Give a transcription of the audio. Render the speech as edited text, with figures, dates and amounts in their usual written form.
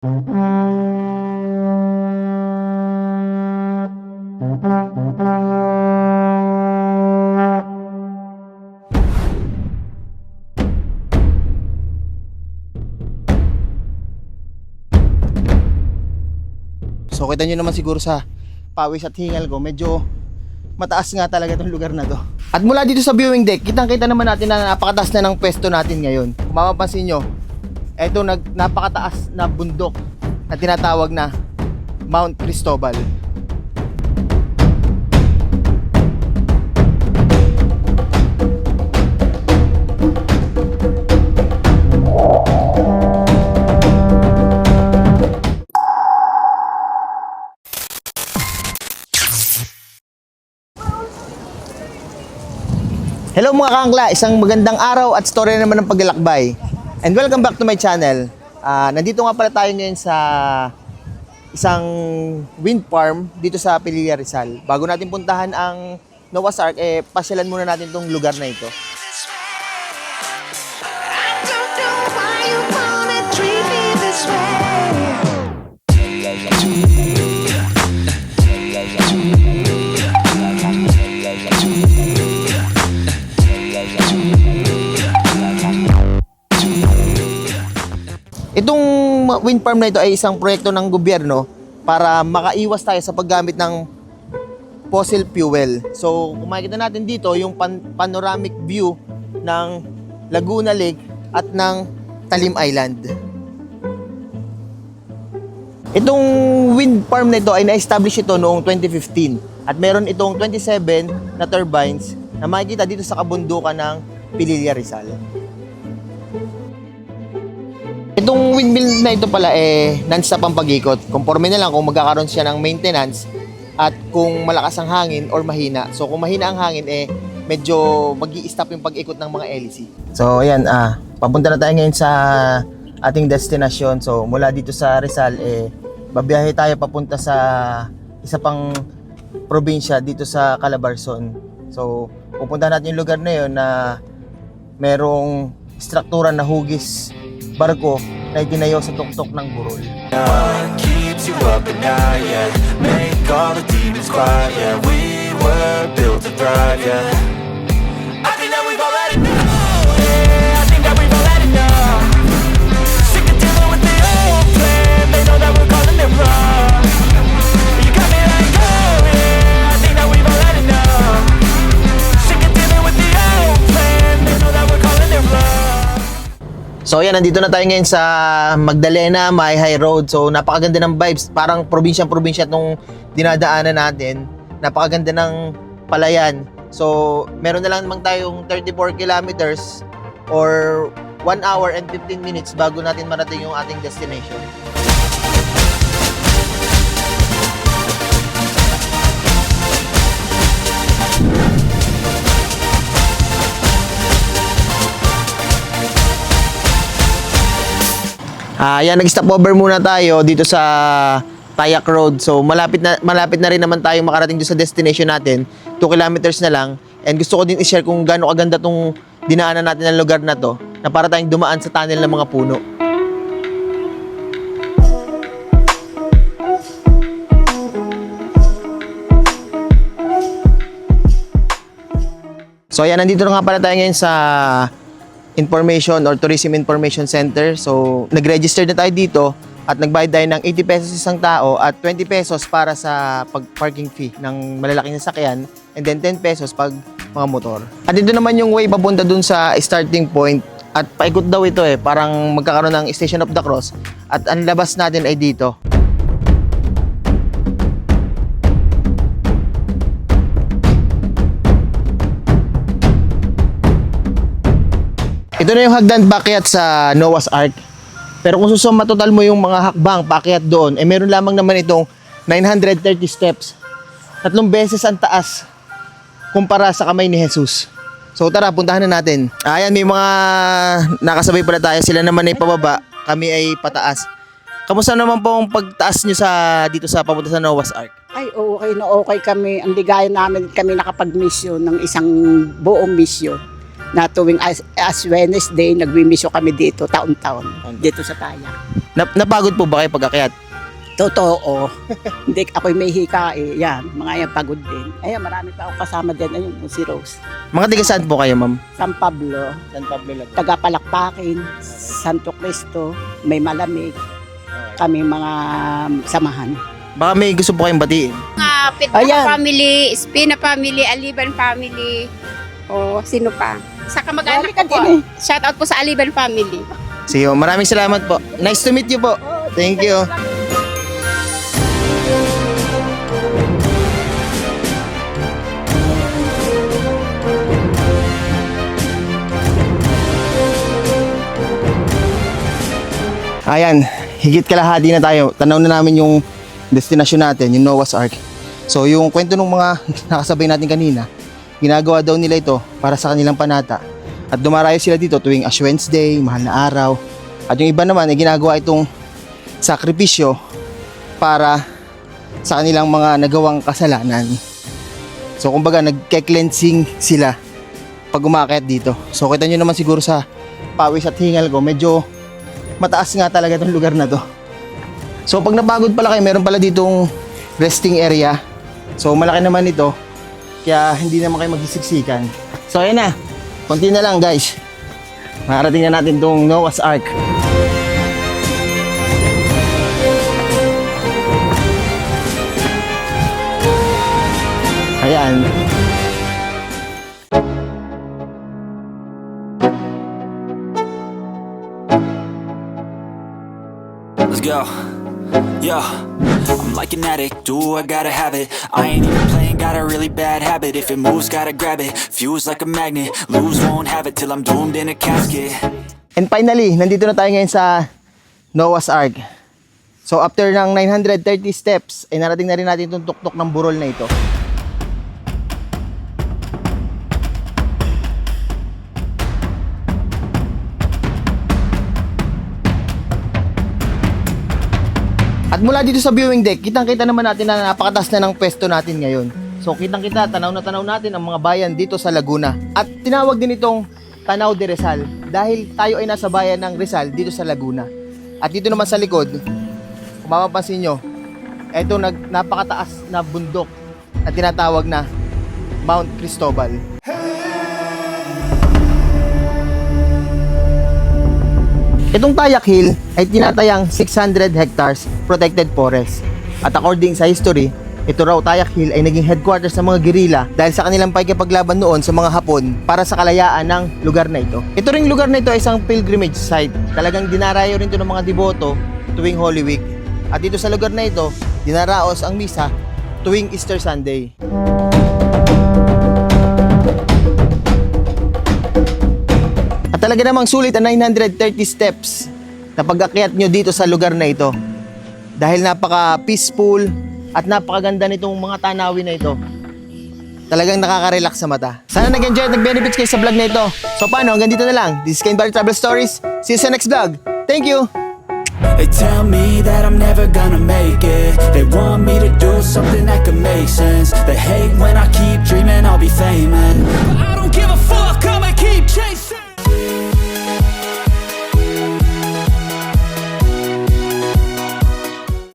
So kita nyo naman siguro sa pawis at hingal ko, medyo mataas nga talaga itong lugar na to. At mula dito sa viewing deck, kitang-kita naman natin na napakataas na ng pwesto natin ngayon. Kung mapapansin nyo, eto napakataas na bundok na tinatawag na Mount Cristobal. Hello mga kaangkla, isang magandang araw at story naman ng paglalakbay. And welcome back to my channel. Nandito nga pala tayo ngayon sa isang wind farm dito sa Pililla, Rizal. Bago natin puntahan ang Noah's Ark, pasyalan muna natin tong lugar na ito. Itong wind farm na ito ay isang proyekto ng gobyerno para makaiwas tayo sa paggamit ng fossil fuel. So, kung makikita natin dito, yung panoramic view ng Laguna Lake at ng Talim Island. Itong wind farm na ito ay na-establish ito noong 2015 at meron itong 27 na turbines na makikita dito sa kabundukan ng Pililla, Rizal. Itong windmill na ito pala non-stop ang pag-ikot. Conforme na lang kung magkakaroon siya ng maintenance at kung malakas ang hangin or mahina. So kung mahina ang hangin medyo mag-i-stop yung pag-ikot ng mga LEC. So ayan, papunta na tayo ngayon sa ating destination. So mula dito sa Rizal babiyahe tayo papunta sa isa pang probinsya dito sa Calabarzon. So pupunta natin yung lugar na yun na merong struktura na hugis barko na itinayo sa tuktok ng burol. What keeps you up at night, yeah? Make all the demons quiet, yeah. We were built to thrive, yeah. I think that we've all had enough, yeah. I think that we've all had enough. Sick of dealing with the old plan. They know that we're calling it wrong. You got me like, oh yeah. I think that we've all had enough. Sick of dealing with the old plan. They know that we're calling it wrong. So ayan, nandito na tayo ngayon sa Magdalena, Mayhay Road. So napakaganda ng vibes, parang probinsyang-probinsya itong dinadaanan natin. Napakaganda ng palayan. So meron na lang naman tayong 34 kilometers or 1 hour and 15 minutes bago natin marating yung ating destination. Yan, nag-stopover muna tayo dito sa Tayak Road. So malapit na rin naman tayong makarating dito sa destination natin. 2 kilometers na lang. And gusto ko din i-share kung gaano kaganda tong dinaanan natin ng lugar na to, na para tayong dumaan sa tunnel ng mga puno. So ayan, nandito na nga pala tayo ngayon sa Information or Tourism Information Center. So nag-register na tayo dito at nagbayad tayo ng 80 pesos isang tao at 20 pesos para sa parking fee ng malalaking sasakyan, and then 10 pesos pag mga motor. At dito naman yung way papunta dun sa starting point, at paikot daw ito parang magkakaroon ng Station of the Cross, at ang labas natin ay dito. Ito na yung hagdan paakyat sa Noah's Ark. Pero kung susuma total mo yung mga hakbang paakyat doon, meron lamang naman itong 930 steps. 3 beses ang taas kumpara sa kamay ni Jesus. So tara, puntahan na natin. Ayan, may mga nakasabay pala tayo. Sila naman ay pababa, kami ay pataas. Kamusta naman po ang pagtaas nyo dito sa papunta sa Noah's Ark? Ay, okay na okay kami. Ang ligaya namin kami nakapag-mission ng isang buong mission. na tuwing as Wednesday, nagwimisyo kami dito taon-taon, dito sa Tayak. Napagod po ba kayo pag-akyat? Totoo. Hindi ako'y may hika eh. Yan, mga yan pagod din. Ayan, marami pa ako kasama din. Ayun, si Rose. Mga tiga saan po kayo, ma'am? San Pablo, San Pablo lang. taga Palakpakin, Santo Cristo, may malamig. Kami mga samahan. Baka may gusto po kayong batiin. Ayan. Pitaka family, Espina family, Aliban family, o sino pa. Sa kamag-anak Dali ka ko po. din eh. Shout out po sa Aliban family. Sige, maraming salamat po. Nice to meet you po. Thank you. Ayan, higit kalahati na tayo. Tanaw na namin yung destinasyon natin, yung Noah's Ark. So yung kwento ng mga nakasabay natin kanina, ginagawa daw nila ito para sa kanilang panata. At dumarayo sila dito tuwing Ash Wednesday, mahal na araw. At yung iba naman ay ginagawa itong sakripisyo para sa kanilang mga nagawang kasalanan. So kumbaga nagke-cleansing sila pag umakyat dito. So kita nyo naman siguro sa pawis at hingal ko, medyo mataas nga talaga itong lugar na to. So pag napagod pala kayo, meron pala ditong resting area. So malaki naman ito, kaya hindi naman kayo magsisiksikan. So ayun na, konti na lang guys. Makarating na natin itong Noah's Ark. Ayan. Let's go. Yeah, I'm like an addict, do I gotta have it. I ain't even playing, got a really bad habit. If it moves, gotta grab it, fuse like a magnet. Lose, won't have it till I'm doomed in a casket. And finally, nandito na tayo ngayon sa Noah's Ark. So after ng 930 steps, ay narating na rin natin itong tuktok ng burol na ito. At mula dito sa viewing deck, kitang-kita naman natin na napakataas na ng pwesto natin ngayon. So kitang-kita, tanaw na tanaw natin ang mga bayan dito sa Laguna. At tinawag din itong Tanaw de Rizal dahil tayo ay nasa bayan ng Rizal dito sa Laguna. At dito naman sa likod, kung mapapansin nyo, ito napakataas na bundok na tinatawag na Mount Cristobal. Itong Tayak Hill ay tinatayang 600 hectares protected forest. At according sa history, ito raw Tayak Hill ay naging headquarters ng mga guerrilla dahil sa kanilang pakikipaglaban noon sa mga Hapon para sa kalayaan ng lugar na ito. Ito ring lugar na ito ay isang pilgrimage site. Talagang dinarayo rin ito ng mga deboto tuwing Holy Week. At dito sa lugar na ito, dinaraos ang misa tuwing Easter Sunday. At talaga namang sulit ang 930 steps na pag-akyat nyo dito sa lugar na ito. Dahil napaka-peaceful at napakaganda nitong mga tanawin na ito. Talagang nakaka-relax sa mata. Sana nag-enjoy at nag-benefits kayo sa vlog na ito. So paano, hanggang dito na lang. This is Ken Barry Travel Stories. See you sa next vlog. Thank you! They tell me that I'm never gonna make it. They want me to do something that could make sense.